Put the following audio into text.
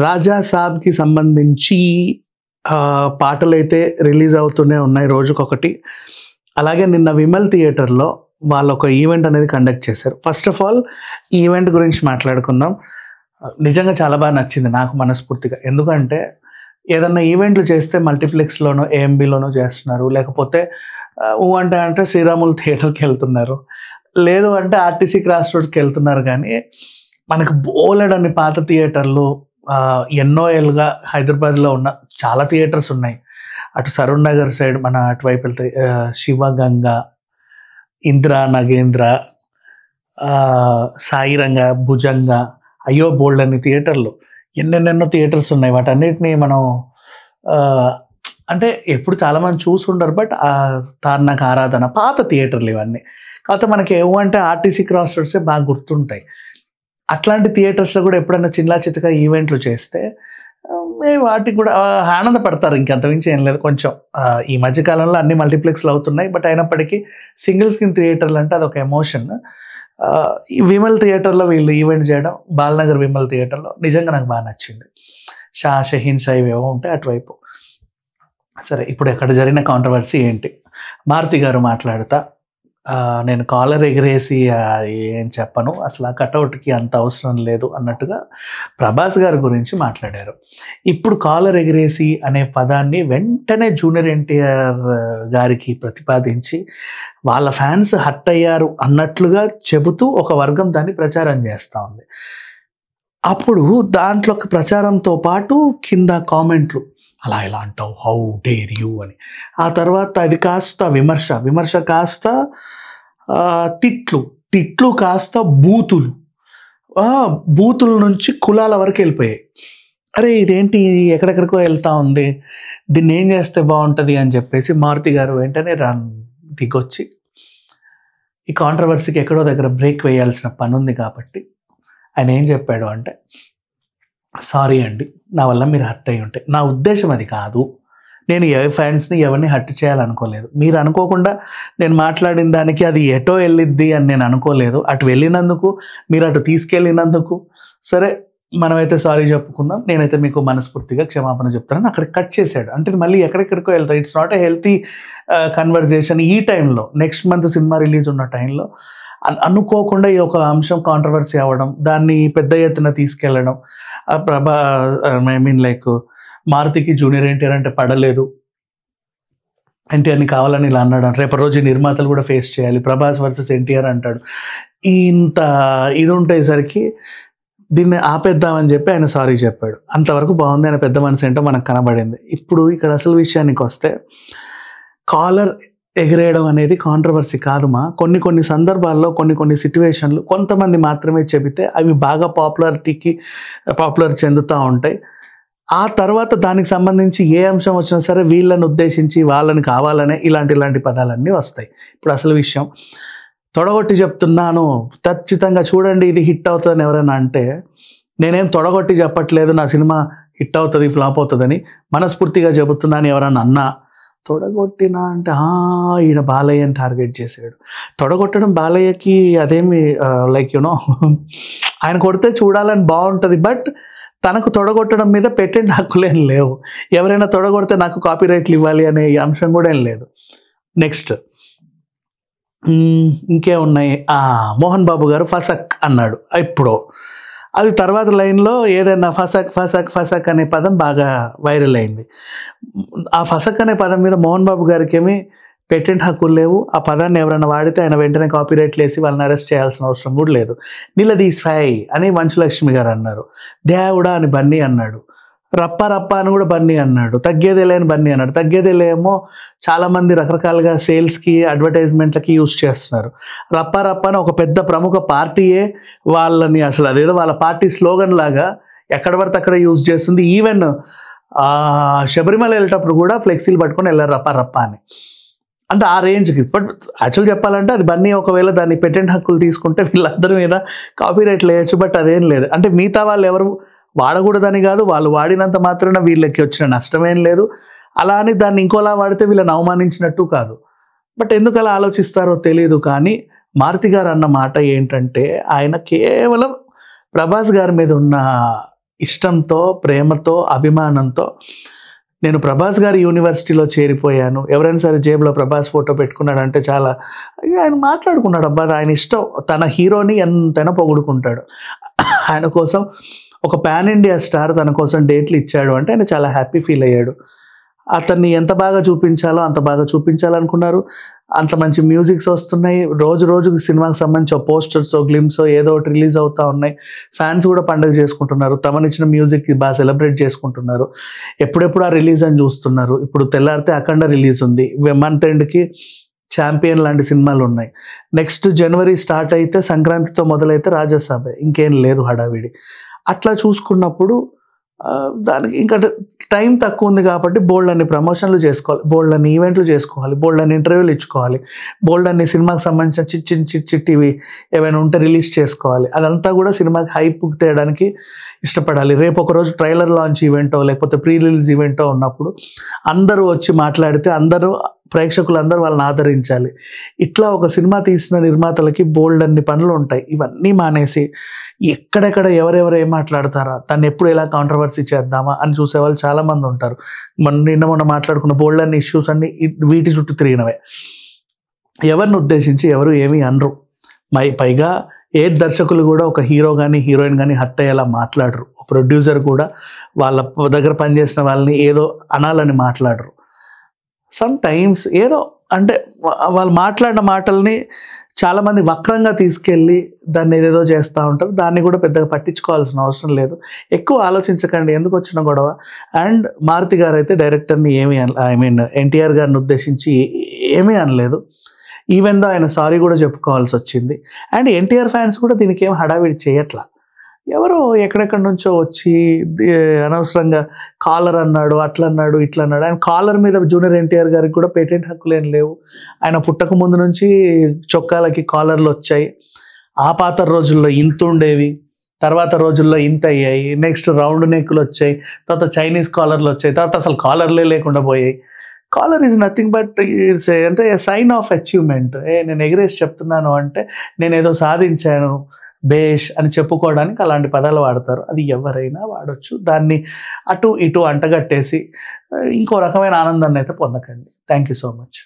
రాజా సాబ్‌కి సంబంధించి పాటలైతే రిలీజ్ అవుతూనే ఉన్నాయి రోజుకొకటి. అలాగే నిన్న విమల్ థియేటర్‌లో వాళ్ళొక ఈవెంట్ అనేది కండక్ట్ చేశారు. ఫస్ట్ ఆఫ్ ఆల్ ఈ ఈవెంట్ గురించి మాట్లాడుకుందాం. నిజంగా చాలా బాగా నచ్చింది నాకు మనస్ఫూర్తిగా. ఎందుకంటే ఏదన్నా ఈవెంట్లు చేస్తే మల్టీప్లెక్స్‌లోనో, ఏఎంబీలోనో చేస్తున్నారు. లేకపోతే అంటే శ్రీరాములు థియేటర్‌కెళ్తున్నారు. లేదు అంటే ఆర్టీసీ క్రాస్ రోడ్స్‌కెళ్తున్నారు కానీ మనకు బోలెడన్ని పాత థియేటర్లు ఎన్నో ఏళ్ళుగా హైదరాబాద్‌లో ఉన్న చాలా థియేటర్స్ ఉన్నాయి. అటు సరూర్ నగర్ సైడ్ మన అటువైపు వెళ్తే శివగంగ, ఇందిరా నగేంద్ర, సాయిరంగ, భుజంగ, అయ్యో బోల్డన్ని థియేటర్లు, ఎన్నెన్నెన్నో థియేటర్స్ ఉన్నాయి. వాటన్నిటిని మనం అంటే ఎప్పుడు చాలామంది చూసుండరు. బట్ తార్నాక ఆరాధన పాత థియేటర్లు ఇవన్నీ. కాకపోతే మనకి ఏమంటే ఆర్టీసీ క్రాస్ రోడ్సే బాగా గుర్తుంటాయి. అట్లాంటి థియేటర్స్లో కూడా ఎప్పుడైనా చిల్లా చితకా ఈవెంట్లు చేస్తే వాటికి కూడా ఆనందపడతారు. ఇంకంతమించి ఏం లేదు. కొంచెం ఈ మధ్యకాలంలో అన్ని మల్టీప్లెక్స్లు అవుతున్నాయి. బట్ అయినప్పటికీ సింగిల్ స్క్రీన్ థియేటర్లు అంటే అదొక ఎమోషన్. ఈ విమల్ థియేటర్లో వీళ్ళు ఈవెంట్ చేయడం, బాలనగర్ విమల్ థియేటర్లో నిజంగా నాకు బాగా నచ్చింది. షహీన్ సాయి ఏవో ఉంటాయి అటువైపు. సరే, ఇప్పుడు ఎక్కడ జరిగిన కాంట్రవర్సీ ఏంటి? మారుతి గారు మాట్లాడుతా, నేను కాలర్ ఎగిరేసి ఏం చెప్పను, అసలు ఆ కటౌట్కి అంత అవసరం లేదు అన్నట్టుగా ప్రభాస్ గారి గురించి మాట్లాడారు. ఇప్పుడు కాలర్ ఎగిరేసి అనే పదాన్ని వెంటనే జూనియర్ ఎన్టీఆర్ గారికి ప్రతిపాదించి వాళ్ళ ఫ్యాన్స్ హర్ట్ అయ్యారు అన్నట్లుగా చెబుతూ ఒక వర్గం దాన్ని ప్రచారం చేస్తూ ఉంది. అప్పుడు దాంట్లో ప్రచారంతో పాటు కింద కామెంట్లు, అలా ఎలా అంటావు, హౌ డేర్ యూ అని. ఆ తర్వాత అది కాస్త విమర్శ కాస్త తిట్లు కాస్త బూతుల నుంచి కులాల వరకు వెళ్ళిపోయాయి. అరే ఇదేంటి ఎక్కడెక్కడికో వెళ్తా ఉంది, దీన్ని ఏం చేస్తే బాగుంటుంది అని చెప్పేసి మారుతి గారు వెంటనే దిగొచ్చి ఈ కాంట్రవర్సీకి ఎక్కడో దగ్గర బ్రేక్ వేయాల్సిన పని ఉంది కాబట్టి ఆయన ఏం చెప్పాడు అంటే, సారీ అండి, నా వల్ల మీరు హర్ట్ అయ్యి ఉంటే, నా ఉద్దేశం అది కాదు, నేను ఫ్యాన్స్ని ఎవరిని హర్ట్ చేయాలనుకోలేదు, మీరు అనుకోకుండా నేను మాట్లాడిన దానికి అది ఎటో వెళ్ళిద్ది అని నేను అనుకోలేదు, అటు వెళ్ళినందుకు, మీరు అటు తీసుకెళ్ళినందుకు సరే మనమైతే సారీ చెప్పుకుందాం, నేనైతే మీకు మనస్ఫూర్తిగా క్షమాపణ చెప్తానని అక్కడ కట్ చేశాడు. అంటే మళ్ళీ ఎక్కడెక్కడికో వెళ్తాడు. It's not a healthy conversation. ఈ టైంలో నెక్స్ట్ మంత్ సినిమా రిలీజ్ ఉన్న టైంలో అనుకోకుండా ఈ ఒక అంశం కాంట్రవర్సీ అవ్వడం, దాన్ని పెద్ద ఎత్తున తీసుకెళ్ళడం, లైక్ మారుతికి జూనియర్ ఎన్టీఆర్ అంటే పడలేదు, ఎన్టీఆర్ని కావాలని ఇలా అన్నాడు, రేపటి రోజు నిర్మాతలు కూడా ఫేస్ చేయాలి, ప్రభాస్ వర్సెస్ ఎన్టీఆర్ అంటాడు, ఇంత ఇది ఉండేసరికి దీన్ని ఆపేద్దామని చెప్పి ఆయన సారీ చెప్పాడు. అంతవరకు బాగుంది, ఆయన పెద్ద మనసు ఏంటో మనకు కనబడింది. ఇప్పుడు ఇక్కడ అసలు విషయానికి వస్తే, కాలర్ ఎగిరేయడం అనేది కాంట్రవర్సీ కాదుమా. కొన్ని సందర్భాల్లో కొన్ని సిచ్యువేషన్లు కొంతమంది మాత్రమే చెబితే అవి బాగా పాపులర్ చెందుతూ ఉంటాయి. ఆ తర్వాత దానికి సంబంధించి ఏ అంశం వచ్చినా సరే వీళ్ళని ఉద్దేశించి వాళ్ళని కావాలనే ఇలాంటి పదాలన్నీ వస్తాయి. ఇప్పుడు అసలు విషయం తొడగొట్టి చెప్తున్నాను, ఖచ్చితంగా చూడండి ఇది హిట్ అవుతుందని ఎవరైనా అంటే, నేనేం తొడగొట్టి చెప్పట్లేదు నా సినిమా హిట్ అవుతుంది ఫ్లాప్ అవుతుందని, మనస్ఫూర్తిగా చెబుతున్నాను ఎవరన్నా అన్నా, తొడగొట్టినా అంటే ఈయన బాలయ్యని టార్గెట్ చేశాడు. తొడగొట్టడం బాలయ్యకి అదేమి లైక్ ఆయన కొడితే చూడాలని బాగుంటుంది, బట్ తనకు తొడగొట్టడం మీద పేటెంట్ హక్కులేం లేవు. ఎవరైనా తొడగొడితే నాకు కాపీరైట్లు ఇవ్వాలి అనే అంశం కూడా ఏం లేదు. నెక్స్ట్ ఇంకేమున్నాయి, మోహన్ బాబు గారు ఫసక్ అన్నాడు ఎప్పుడో, అది తర్వాత లైన్లో ఏదైనా ఫసక్ అనే పదం బాగా వైరల్ అయింది. ఆ ఫసక్ అనే పదం మీద మోహన్ బాబు గారికి ఏమి పేటెంట్ హక్కులు లేవు. ఆ పదాన్ని ఎవరైనా వాడితే ఆయన వెంటనే కాపీరైట్లు వేసి వాళ్ళని అరెస్ట్ చేయాల్సిన అవసరం కూడా లేదు. నిలదీస్ఫై అని మంచులక్ష్మి గారు అన్నారు, దేవుడా అని బన్నీ అన్నాడు, రప్ప అని కూడా బన్నీ అన్నాడు, తగ్గేదేలే అని బన్నీ అన్నాడు. తగ్గేదేలే ఏమో చాలామంది రకరకాలుగా సేల్స్కి అడ్వర్టైజ్మెంట్లకి యూజ్ చేస్తున్నారు. రప్ప అని ఒక పెద్ద ప్రముఖ పార్టీయే వాళ్ళని అసలు అదేదో వాళ్ళ పార్టీ స్లోగన్ లాగా ఎక్కడ పడితే అక్కడ యూజ్ చేస్తుంది. ఈవెన్ శబరిమల వెళ్ళేటప్పుడు కూడా ఫ్లెక్సీలు పట్టుకొని వెళ్ళారు రప్ప అని. అంటే ఆ రేంజ్కి. బట్ యాక్చువల్ చెప్పాలంటే అది బన్నీ ఒకవేళ దాన్ని పేటెంట్ హక్కులు తీసుకుంటే వీళ్ళందరి మీద కాపీరైట్లు వేయచ్చు. బట్ అదేం లేదు. అంటే మిగతా వాళ్ళు ఎవరు వాడకూడదని కాదు, వాళ్ళు వాడినంత మాత్రాన వీళ్ళకి వచ్చిన నష్టమేం లేదు. అలా అని దాన్ని ఇంకోలా వాడితే వీళ్ళని అవమానించినట్టు కాదు. బట్ ఎందుకు అలా ఆలోచిస్తారో తెలియదు. కానీ మారుతి గారు అన్న మాట ఏంటంటే, ఆయన కేవలం ప్రభాస్ గారి మీద ఉన్న ఇష్టంతో, ప్రేమతో, అభిమానంతో నేను ప్రభాస్ గారి యూనివర్సిటీలో చేరిపోయాను. ఎవరైనా సరే జేబులో ప్రభాస్ ఫోటో పెట్టుకున్నాడంటే చాలా ఆయన మాట్లాడుకున్నాడు. అబ్బా ఆయన ఇష్టం. తన హీరోని ఎంతైనా పొగుడుకుంటాడు. ఆయన కోసం ఒక పాన్ ఇండియా స్టార్ తన కోసం డేట్లు ఇచ్చాడు అంటే ఆయన చాలా హ్యాపీ ఫీల్ అయ్యాడు. అతన్ని ఎంత బాగా చూపించాలో అంత బాగా చూపించాలనుకున్నారు. అంత మంచి మ్యూజిక్స్ వస్తున్నాయి. రోజు రోజుకి సినిమాకి సంబంధించి పోస్టర్స్, గ్లిమ్స్ ఏదో ఒకటి రిలీజ్ అవుతూ ఉన్నాయి. ఫ్యాన్స్ కూడా పండుగ చేసుకుంటున్నారు. తమనిచ్చిన మ్యూజిక్ బాగా సెలబ్రేట్ చేసుకుంటున్నారు. ఎప్పుడెప్పుడు ఆ రిలీజ్ అని చూస్తున్నారు. ఇప్పుడు తెల్లారితే అఖండ రిలీజ్ ఉంది. మంత్ ఎండ్కి ఛాంపియన్ లాంటి సినిమాలు ఉన్నాయి. నెక్స్ట్ జనవరి స్టార్ట్ అయితే సంక్రాంతితో మొదలైతే రాజాసాబే, ఇంకేం లేదు హడావిడి. అట్లా చూసుకున్నప్పుడు దానికి ఇంకా టైం తక్కువ ఉంది కాబట్టి బోల్డ్ అన్ని ప్రమోషన్లు చేసుకోవాలి, బోల్డ్ అన్ని ఈవెంట్లు చేసుకోవాలి, బోల్డ్ అన్ని ఇంటర్వ్యూలు ఇచ్చుకోవాలి, బోల్డ్ అన్ని సినిమాకి సంబంధించిన చిట్టివి ఏమైనా ఉంటే రిలీజ్ చేసుకోవాలి. అదంతా కూడా సినిమాకి హైప్ తేయడానికి ఇష్టపడాలి. రేపు ఒకరోజు ట్రైలర్ లాంచ్ ఈవెంటో లేకపోతే ప్రీ రిలీజ్ ఈవెంటో ఉన్నప్పుడు అందరూ వచ్చి మాట్లాడితే ప్రేక్షకులందరూ వాళ్ళని ఆదరించాలి. ఇట్లా ఒక సినిమా తీసిన నిర్మాతలకి బోల్డ్ అన్ని పనులు ఉంటాయి. ఇవన్నీ మానేసి ఎక్కడెక్కడ ఎవరెవరు ఏం మాట్లాడతారా, తను ఎప్పుడు ఎలా కాంట్రవర్సీ చేద్దామా అని చూసేవాళ్ళు చాలామంది ఉంటారు. మొన్న మాట్లాడుకున్న బోల్డ్ అన్ని ఇష్యూస్ అన్ని వీటి చుట్టూ తిరిగినవే. ఎవరిని ఉద్దేశించి ఎవరు ఏమీ అనరు. పైగా ఏ దర్శకులు కూడా ఒక హీరో కానీ హీరోయిన్ కానీ హర్ట్ అయ్యేలా మాట్లాడరు. ప్రొడ్యూసర్ కూడా వాళ్ళ దగ్గర పనిచేసిన వాళ్ళని ఏదో అనాలని మాట్లాడరు. సమ్ టైమ్స్ ఏదో అంటే వాళ్ళు మాట్లాడిన మాటల్ని చాలామంది వక్రంగా తీసుకెళ్ళి దాన్ని ఏదేదో చేస్తూ ఉంటారు. దాన్ని కూడా పెద్దగా పట్టించుకోవాల్సిన అవసరం లేదు. ఎక్కువ ఆలోచించకండి ఎందుకు వచ్చిన గొడవ. అండ్ మారుతి గారు అయితే డైరెక్టర్ని ఎన్టీఆర్ గారిని ఉద్దేశించి ఏమీ అనలేదు. ఈవెన్ దో ఆయన సారీ కూడా చెప్పుకోవాల్సి వచ్చింది. అండ్ ఎన్టీఆర్ ఫ్యాన్స్ కూడా దీనికి ఏం హడావిడి చేయట్లా. ఎవరో ఎక్కడెక్కడి నుంచో వచ్చి అనవసరంగా కాలర్ అన్నాడు, అట్లా అన్నాడు, ఇట్లా అన్నాడు. ఆయన కాలర్ మీద జూనియర్ ఎన్టీఆర్ గారికి కూడా పేటెంట్ హక్కులు ఏం లేవు. ఆయన పుట్టక ముందు నుంచి చొక్కాలకి కాలర్లు వచ్చాయి. ఆ పాత రోజుల్లో ఇంత ఉండేవి, తర్వాత రోజుల్లో ఇంత అయ్యాయి. నెక్స్ట్ రౌండ్ నెక్కులు వచ్చాయి, తర్వాత చైనీస్ కాలర్లు వచ్చాయి, తర్వాత అసలు కాలర్లే లేకుండా పోయాయి. Collar is nothing but it's అంటే సైన్ ఆఫ్ అచీవ్మెంట్. నేను ఎగరేసి చెప్తున్నాను అంటే నేను ఏదో సాధించాను బేష్ అని చెప్పుకోవడానికి అలాంటి పదాలు వాడతారు. అది ఎవరైనా వాడచ్చు. దాన్ని అటు ఇటు అంటగట్టేసి ఇంకో రకమైన ఆనందాన్ని అయితే పొందకండి. Thank you so much.